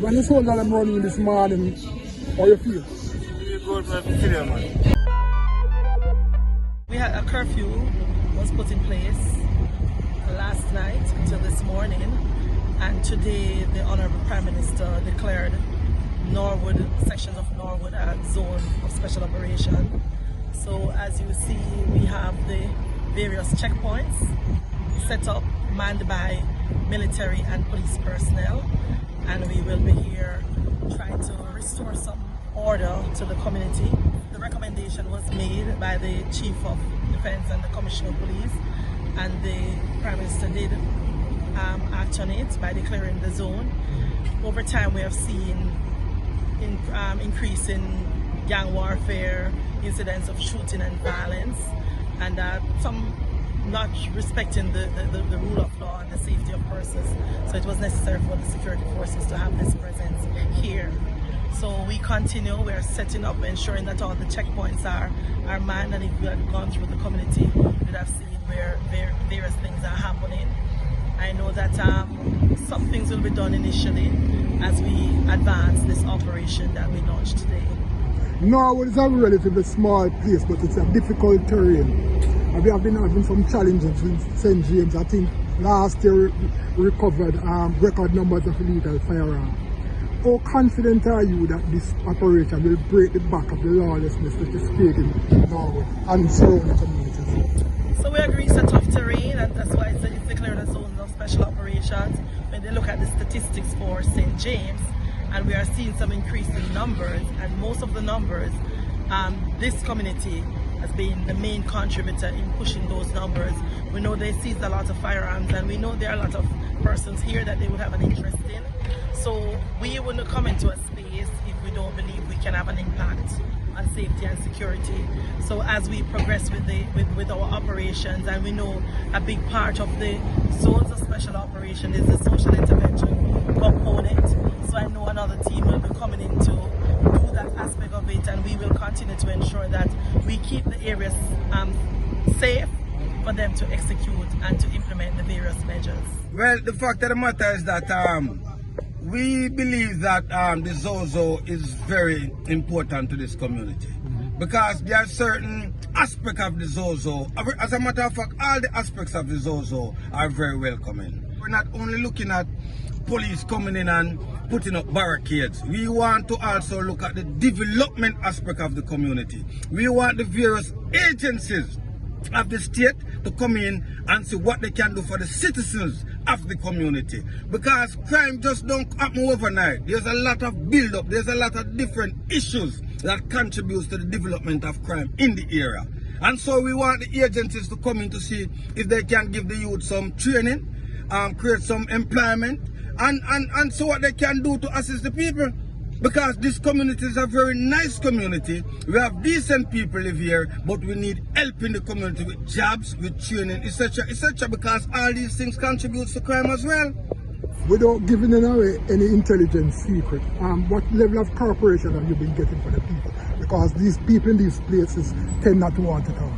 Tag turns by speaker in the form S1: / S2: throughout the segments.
S1: When you saw that I'm running this morning, how you feel?
S2: We had a curfew was put in place last night until this morning, and today the Honourable Prime Minister declared Norwood, sections of Norwood a zone of special operation. So as you see, we have the various checkpoints set up, manned by military and police personnel, and we will be here trying to restore some order to the community. The recommendation was made by the Chief of Defence and the Commissioner of Police, and the Prime Minister did act on it by declaring the zone. Over time we have seen increase in gang warfare, incidents of shooting and violence, and some not respecting the rule of law and the safety of persons. So it was necessary for the security forces to have this presence here. So we continue, we are setting up, ensuring that all the checkpoints are manned, and if we had gone through the community, we'd have seen where various things are happening. I know that some things will be done initially as we advance this operation that we launched today.
S1: Norwood is a relatively small place, but it's a difficult terrain. We have been having some challenges with St. James. I think last year we recovered record numbers of illegal firearms. How confident are you that this operation will break the back of the lawlessness that is plaguing Norwood and surrounding communities?
S2: So we agree it's a tough terrain, and that's why it's declared a zone of special operations. When they look at the statistics for St. James, and we are seeing some increase in numbers, and most of the numbers, this community has been the main contributor in pushing those numbers. We know they seized a lot of firearms, and we know there are a lot of persons here that they would have an interest in. So we wouldn't come into a space if we don't believe we can have an impact on safety and security. So as we progress with our operations, and we know a big part of the zones of special operation is the social intervention component. So I know another team will be coming in to do that aspect of it, and we will continue to ensure that we keep the areas safe for them to execute and to implement the various measures.
S3: Well, the fact of the matter is that we believe that the ZOSO is very important to this community, because there are certain aspects of the ZOSO. As a matter of fact, all the aspects of the ZOSO are very welcoming. We're not only looking at police coming in and putting up barricades. We want to also look at the development aspect of the community. We want the various agencies of the state to come in and see what they can do for the citizens of the community, because crime just don't happen overnight. There's a lot of build-up, there's a lot of different issues that contributes to the development of crime in the area. And so we want the agencies to come in to see if they can give the youth some training, create some employment, and so what they can do to assist the people. Because this community is a very nice community. We have decent people live here, but we need help in the community with jobs, with training, etc., etc., because all these things contribute to crime as well.
S1: Without giving away any intelligence secret, what level of cooperation have you been getting for the people? Because these people in these places tend not to want to talk.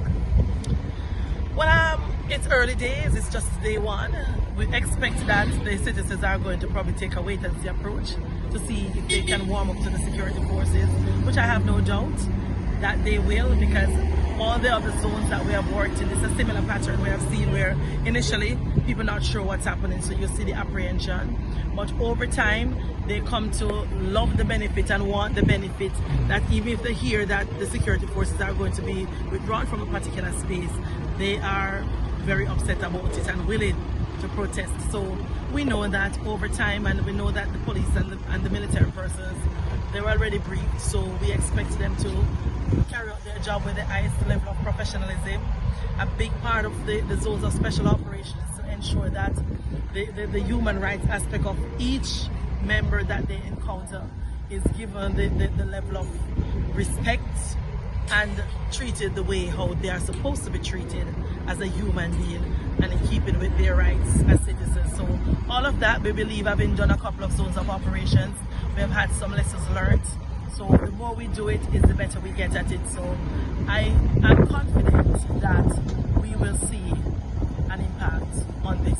S2: Well, it's early days, it's just day one. We expect that the citizens are going to probably take a wait-and-see approach to see if they can warm up to the security forces, which I have no doubt that they will, because all the other zones that we have worked in, it's a similar pattern we have seen where initially people not sure what's happening, so you see the apprehension. But over time, they come to love the benefit and want the benefit, that even if they hear that the security forces are going to be withdrawn from a particular space, they are very upset about it and willing to protest. So we know that over time, and we know that the police and the military persons, they're already briefed, so we expect them to carry out their job with the highest level of professionalism. A big part of the zones of special operations is to ensure that the human rights aspect of each member that they encounter is given the level of respect and treated the way how they are supposed to be treated as a human being, and in keeping with their rights as citizens. So all of that, we believe, have been done a couple of zones of operations. We have had some lessons learned. So the more we do it, is the better we get at it. So I am confident that we will see an impact on this.